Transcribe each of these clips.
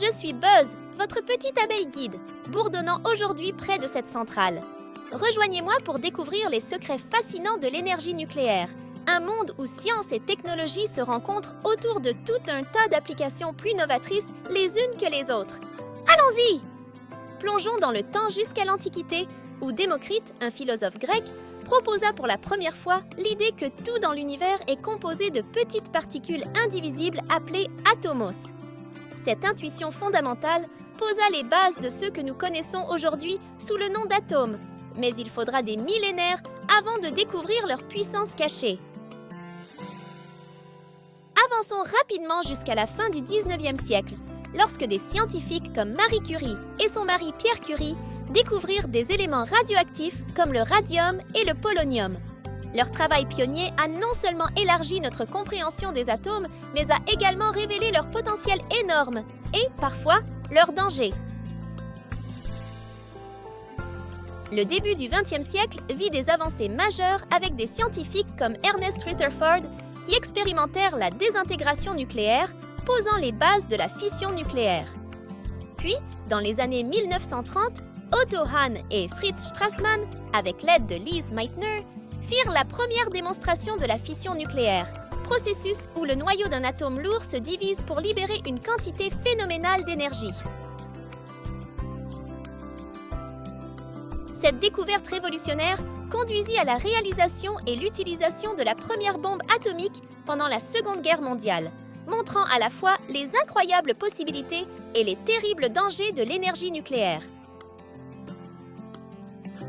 Je suis Buzz, votre petite abeille guide, bourdonnant aujourd'hui près de cette centrale. Rejoignez-moi pour découvrir les secrets fascinants de l'énergie nucléaire. Un monde où science et technologie se rencontrent autour de tout un tas d'applications plus novatrices les unes que les autres. Allons-y! Plongeons dans le temps jusqu'à l'Antiquité, où Démocrite, un philosophe grec, proposa pour la première fois l'idée que tout dans l'univers est composé de petites particules indivisibles appelées atomos. Cette intuition fondamentale posa les bases de ceux que nous connaissons aujourd'hui sous le nom d'atomes, mais il faudra des millénaires avant de découvrir leur puissance cachée. Avançons rapidement jusqu'à la fin du 19e siècle, lorsque des scientifiques comme Marie Curie et son mari Pierre Curie découvrirent des éléments radioactifs comme le radium et le polonium. Leur travail pionnier a non seulement élargi notre compréhension des atomes, mais a également révélé leur potentiel énorme et, parfois, leur danger. Le début du XXe siècle vit des avancées majeures avec des scientifiques comme Ernest Rutherford qui expérimentèrent la désintégration nucléaire, posant les bases de la fission nucléaire. Puis, dans les années 1930, Otto Hahn et Fritz Strassmann, avec l'aide de Lise Meitner, firent la première démonstration de la fission nucléaire, processus où le noyau d'un atome lourd se divise pour libérer une quantité phénoménale d'énergie. Cette découverte révolutionnaire conduisit à la réalisation et l'utilisation de la première bombe atomique pendant la Seconde Guerre mondiale, montrant à la fois les incroyables possibilités et les terribles dangers de l'énergie nucléaire.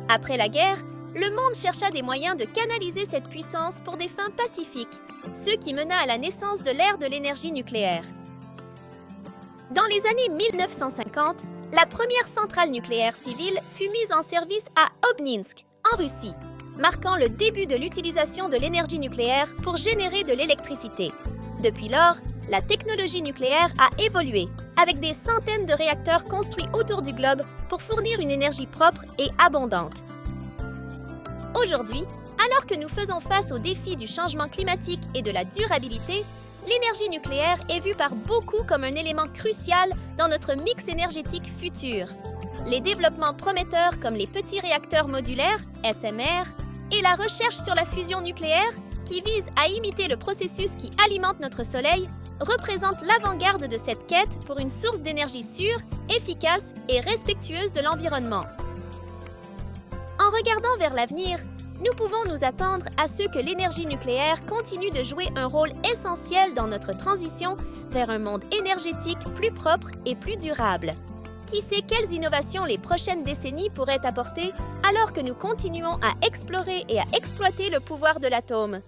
Après la guerre, le monde chercha des moyens de canaliser cette puissance pour des fins pacifiques, ce qui mena à la naissance de l'ère de l'énergie nucléaire. Dans les années 1950, la première centrale nucléaire civile fut mise en service à Obninsk, en Russie, marquant le début de l'utilisation de l'énergie nucléaire pour générer de l'électricité. Depuis lors, la technologie nucléaire a évolué, avec des centaines de réacteurs construits autour du globe pour fournir une énergie propre et abondante. Aujourd'hui, alors que nous faisons face aux défis du changement climatique et de la durabilité, l'énergie nucléaire est vue par beaucoup comme un élément crucial dans notre mix énergétique futur. Les développements prometteurs comme les petits réacteurs modulaires, SMR, et la recherche sur la fusion nucléaire, qui vise à imiter le processus qui alimente notre Soleil, représentent l'avant-garde de cette quête pour une source d'énergie sûre, efficace et respectueuse de l'environnement. En regardant vers l'avenir, nous pouvons nous attendre à ce que l'énergie nucléaire continue de jouer un rôle essentiel dans notre transition vers un monde énergétique plus propre et plus durable. Qui sait quelles innovations les prochaines décennies pourraient apporter alors que nous continuons à explorer et à exploiter le pouvoir de l'atome?